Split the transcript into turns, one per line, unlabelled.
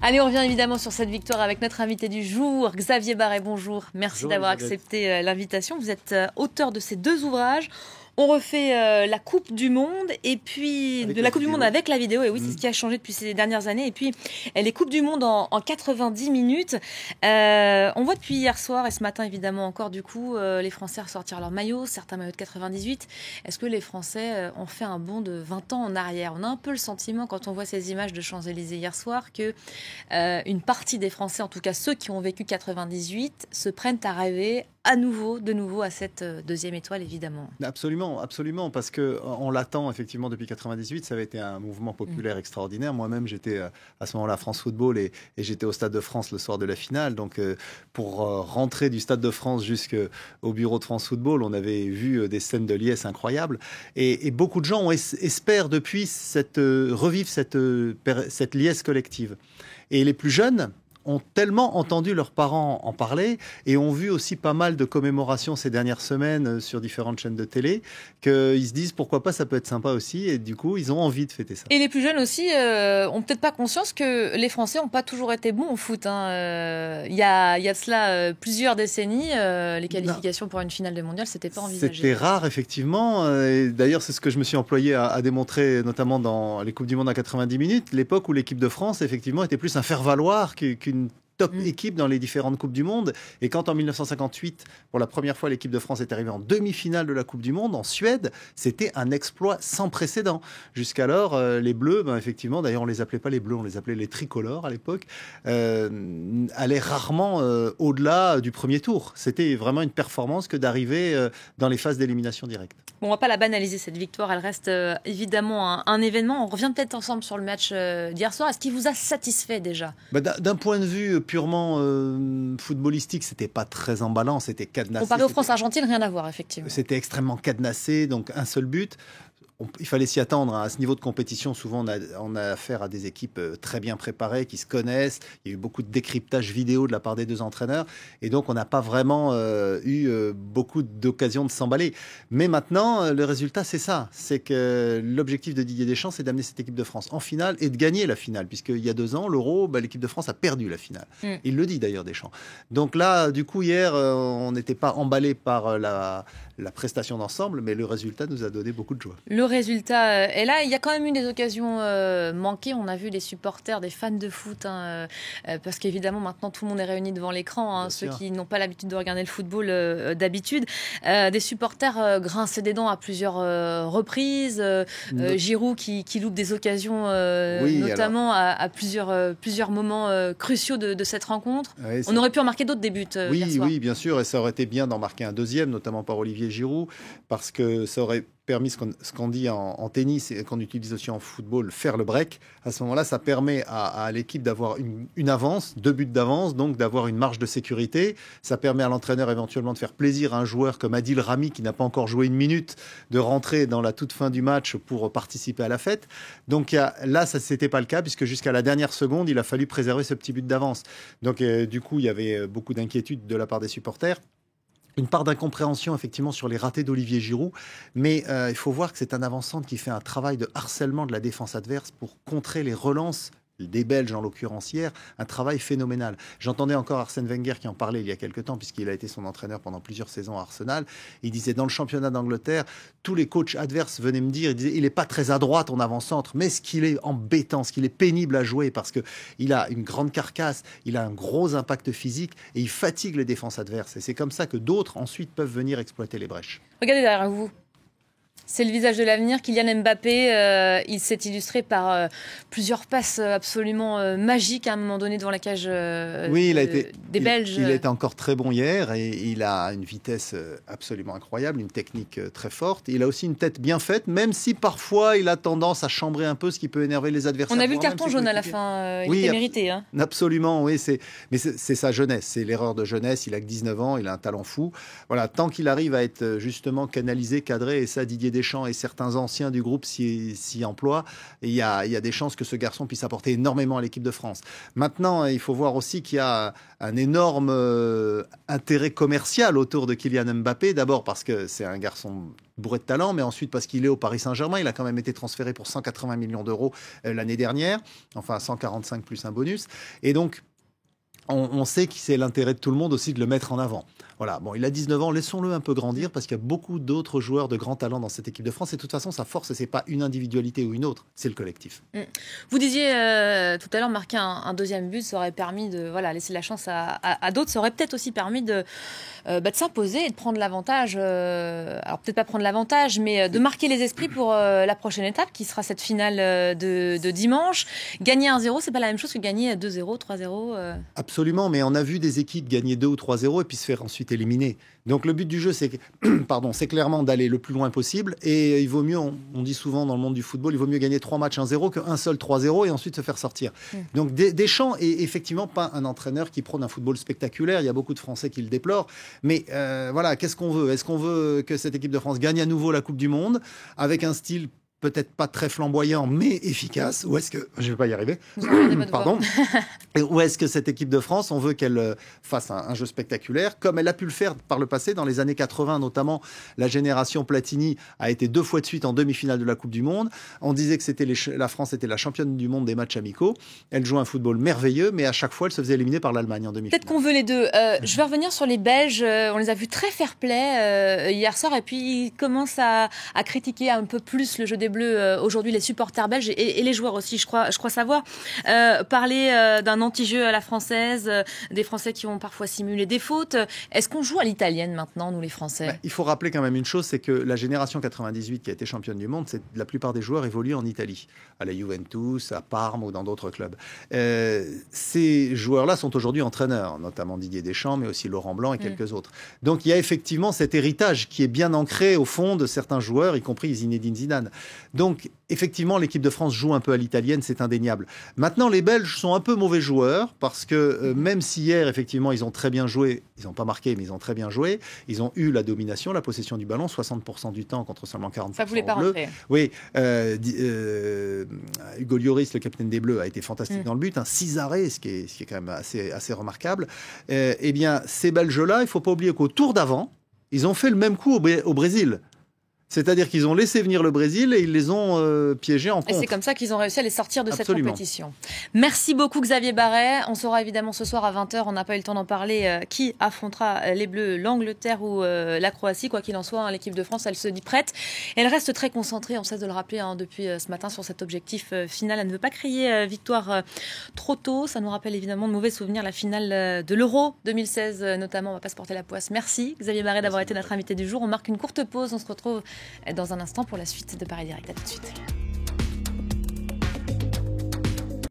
Allez, on revient évidemment sur cette victoire avec notre invité du jour, Xavier Barret. Bonjour, merci d'avoir accepté l'invitation. Vous êtes auteur de ces deux ouvrages. On refait la Coupe du Monde et puis de la Coupe du Monde avec la vidéo. Et oui, c'est ce qui a changé depuis ces dernières années. Et puis les Coupes du Monde en 90 minutes. On voit depuis hier soir et ce matin évidemment encore du coup les Français ressortir leur maillot, certains maillots de 98. Est-ce que les Français ont fait un bond de 20 ans en arrière? On a un peu le sentiment quand on voit ces images de Champs-Élysées hier soir que une partie des Français, en tout cas ceux qui ont vécu 98, se prennent à rêver de nouveau à cette deuxième étoile, évidemment.
Absolument, absolument, parce qu'on l'attend effectivement depuis 98. Ça avait été un mouvement populaire extraordinaire. Moi-même, j'étais à ce moment-là à France Football et j'étais au Stade de France le soir de la finale. Donc, pour rentrer du Stade de France jusqu'au bureau de France Football, on avait vu des scènes de liesse incroyables. Et beaucoup de gens espèrent depuis revivre cette liesse collective. Et les plus jeunes ont tellement entendu leurs parents en parler et ont vu aussi pas mal de commémorations ces dernières semaines sur différentes chaînes de télé qu'ils se disent pourquoi pas, ça peut être sympa aussi, et du coup ils ont envie de fêter ça.
Et les plus jeunes aussi ont peut-être pas conscience que les Français n'ont pas toujours été bons au foot. Il y a de cela plusieurs décennies, les qualifications pour une finale de mondial, c'était pas envisagé.
C'était rare effectivement, et d'ailleurs c'est ce que je me suis employé à démontrer notamment dans les Coupes du Monde à 90 minutes, l'époque où l'équipe de France effectivement était plus un faire-valoir qu'une top équipe dans les différentes Coupes du Monde. Et quand en 1958, pour la première fois, l'équipe de France est arrivée en demi-finale de la Coupe du Monde, en Suède, c'était un exploit sans précédent. Jusqu'alors, les Bleus, effectivement, d'ailleurs on les appelait pas les Bleus, on les appelait les tricolores à l'époque, allaient rarement au-delà du premier tour. C'était vraiment une performance que d'arriver dans les phases d'élimination directe.
Bon, on va pas la banaliser cette victoire, elle reste évidemment un événement. On revient peut-être ensemble sur le match d'hier soir. Est-ce qu'il vous a satisfait déjà?
D'un point de vue purement footballistique, c'était pas très emballant, c'était cadenassé.
Comparé aux France-Argentine, rien à voir effectivement.
C'était extrêmement cadenassé, donc un seul but. Il fallait s'y attendre. À ce niveau de compétition, souvent, on a affaire à des équipes très bien préparées, qui se connaissent. Il y a eu beaucoup de décryptage vidéo de la part des deux entraîneurs. Et donc, on n'a pas vraiment eu beaucoup d'occasions de s'emballer. Mais maintenant, le résultat, c'est ça. C'est que l'objectif de Didier Deschamps, c'est d'amener cette équipe de France en finale et de gagner la finale. Puisqu'il y a 2 ans, l'Euro, l'équipe de France a perdu la finale. Il le dit d'ailleurs, Deschamps. Donc là, du coup, hier, on n'était pas emballé par la prestation d'ensemble, mais le résultat nous a donné beaucoup de joie.
Le résultat est là. Il y a quand même eu des occasions manquées. On a vu des supporters, des fans de foot, parce qu'évidemment maintenant tout le monde est réuni devant l'écran, ceux qui n'ont pas l'habitude de regarder le football d'habitude. Des supporters grinçaient des dents à plusieurs reprises. Giroud qui loupe des occasions, notamment à plusieurs moments cruciaux de cette rencontre. Oui, on aurait pu en marquer d'autres des buts hier soir.
Oui, bien sûr, et ça aurait été bien d'en marquer un deuxième, notamment par Olivier Giroud, parce que ça aurait permis ce qu'on dit en tennis et qu'on utilise aussi en football, faire le break. À ce moment-là, ça permet à l'équipe d'avoir une avance, 2 buts d'avance, donc d'avoir une marge de sécurité. Ça permet à l'entraîneur éventuellement de faire plaisir à un joueur comme Adil Rami, qui n'a pas encore joué 1 minute, de rentrer dans la toute fin du match pour participer à la fête. Donc là, ça n'était pas le cas, puisque jusqu'à la dernière seconde, il a fallu préserver ce petit but d'avance. Donc du coup, il y avait beaucoup d'inquiétude de la part des supporters. Une part d'incompréhension effectivement sur les ratés d'Olivier Giroud, mais il faut voir que c'est un avant-centre qui fait un travail de harcèlement de la défense adverse pour contrer les relances des Belges en l'occurrence hier, un travail phénoménal. J'entendais encore Arsène Wenger qui en parlait il y a quelques temps, puisqu'il a été son entraîneur pendant plusieurs saisons à Arsenal. Il disait dans le championnat d'Angleterre, tous les coachs adverses venaient me dire, il disait, il n'est pas très à droite en avant-centre, mais ce qu'il est embêtant, ce qu'il est pénible à jouer, parce qu'il a une grande carcasse, il a un gros impact physique et il fatigue les défenses adverses. Et c'est comme ça que d'autres ensuite peuvent venir exploiter les brèches.
Regardez derrière vous. C'est le visage de l'avenir. Kylian Mbappé, il s'est illustré par plusieurs passes absolument magiques à un moment donné devant la cage des Belges.
Il a été encore très bon hier et il a une vitesse absolument incroyable, une technique très forte. Il a aussi une tête bien faite, même si parfois il a tendance à chambrer un peu, ce qui peut énerver les adversaires.
On a vu le carton jaune à la fin, il était mérité.
Absolument, oui. Mais c'est sa jeunesse, c'est l'erreur de jeunesse. Il a que 19 ans, il a un talent fou. Voilà, tant qu'il arrive à être justement canalisé, cadré, et ça Didier Didier Deschamps et certains anciens du groupe s'y emploient, il y a des chances que ce garçon puisse apporter énormément à l'équipe de France. Maintenant, il faut voir aussi qu'il y a un énorme intérêt commercial autour de Kylian Mbappé. D'abord parce que c'est un garçon bourré de talent, mais ensuite parce qu'il est au Paris Saint-Germain. Il a quand même été transféré pour 180 millions d'euros l'année dernière, enfin 145 plus un bonus. Et donc, on sait que c'est l'intérêt de tout le monde aussi de le mettre en avant. Voilà, bon, il a 19 ans, laissons-le un peu grandir parce qu'il y a beaucoup d'autres joueurs de grand talent dans cette équipe de France et de toute façon, sa force, c'est pas une individualité ou une autre, c'est le collectif.
Vous disiez tout à l'heure, marquer un deuxième but, ça aurait permis de laisser la chance à d'autres, ça aurait peut-être aussi permis de s'imposer et de prendre l'avantage, alors peut-être pas prendre l'avantage, mais de marquer les esprits pour la prochaine étape qui sera cette finale de dimanche. Gagner 1-0, c'est pas la même chose que gagner 2-0, 3-0
Absolument, mais on a vu des équipes gagner 2 ou 3-0 et puis se faire ensuite éliminer. Donc le but du jeu, c'est clairement d'aller le plus loin possible. Et il vaut mieux, on dit souvent dans le monde du football, il vaut mieux gagner 3 matchs 1-0 qu'un seul 3-0 et ensuite se faire sortir. Donc Deschamps est effectivement pas un entraîneur qui prône un football spectaculaire. Il y a beaucoup de Français qui le déplorent. Mais voilà, qu'est-ce qu'on veut ? Est-ce qu'on veut que cette équipe de France gagne à nouveau la Coupe du Monde avec un style peut-être pas très flamboyant, mais efficace, ou est-ce que... Je vais pas y arriver. Pardon. Ou est-ce que cette équipe de France, on veut qu'elle fasse un jeu spectaculaire, comme elle a pu le faire par le passé, dans les années 80, notamment, la génération Platini a été 2 fois de suite en demi-finale de la Coupe du Monde. On disait que la France était la championne du monde des matchs amicaux. Elle joue un football merveilleux, mais à chaque fois, elle se faisait éliminer par l'Allemagne en demi-finale.
Peut-être qu'on veut les deux. Je vais revenir sur les Belges. On les a vus très fair-play hier soir, et puis ils commencent à critiquer un peu plus le jeu des Bleus aujourd'hui, les supporters belges et les joueurs aussi, je crois savoir. Parler d'un anti-jeu à la française, des Français qui ont parfois simulé des fautes. Est-ce qu'on joue à l'italienne maintenant, nous les Français ?
Il faut rappeler quand même une chose, c'est que la génération 98 qui a été championne du monde, la plupart des joueurs évoluent en Italie, à la Juventus, à Parme ou dans d'autres clubs. Ces joueurs-là sont aujourd'hui entraîneurs, notamment Didier Deschamps, mais aussi Laurent Blanc et quelques autres. Donc il y a effectivement cet héritage qui est bien ancré au fond de certains joueurs, y compris Zinedine Zidane. Donc effectivement, l'équipe de France joue un peu à l'italienne, c'est indéniable. Maintenant, les Belges sont un peu mauvais joueurs parce que même si hier, effectivement, ils ont très bien joué, ils n'ont pas marqué, mais ils ont très bien joué, ils ont eu la domination, la possession du ballon, 60% du temps contre seulement 40%
ça voulait pas
bleu.
rentrer.
Oui, Hugo Lloris, le capitaine des Bleus, a été fantastique dans le but, 6 arrêts, ce qui est quand même assez remarquable. Eh bien, ces Belges-là, il ne faut pas oublier qu'au tour d'avant, ils ont fait le même coup au Brésil. C'est-à-dire qu'ils ont laissé venir le Brésil et ils les ont piégés en contre.
Et c'est comme ça qu'ils ont réussi à les sortir de cette compétition. Merci beaucoup Xavier Barret. On saura évidemment ce soir à 20h, on n'a pas eu le temps d'en parler, qui affrontera les Bleus, l'Angleterre ou la Croatie. Quoi qu'il en soit, l'équipe de France, elle se dit prête. Elle reste très concentrée, on cesse de le rappeler depuis ce matin, sur cet objectif final. Elle ne veut pas crier victoire trop tôt. Ça nous rappelle évidemment de mauvais souvenirs, la finale de l'Euro 2016 notamment. On ne va pas se porter la poisse. Merci Xavier Barret d'avoir été notre invité du jour. On marque une courte pause, on se retrouve dans un instant pour la suite de Paris Direct. À tout de suite.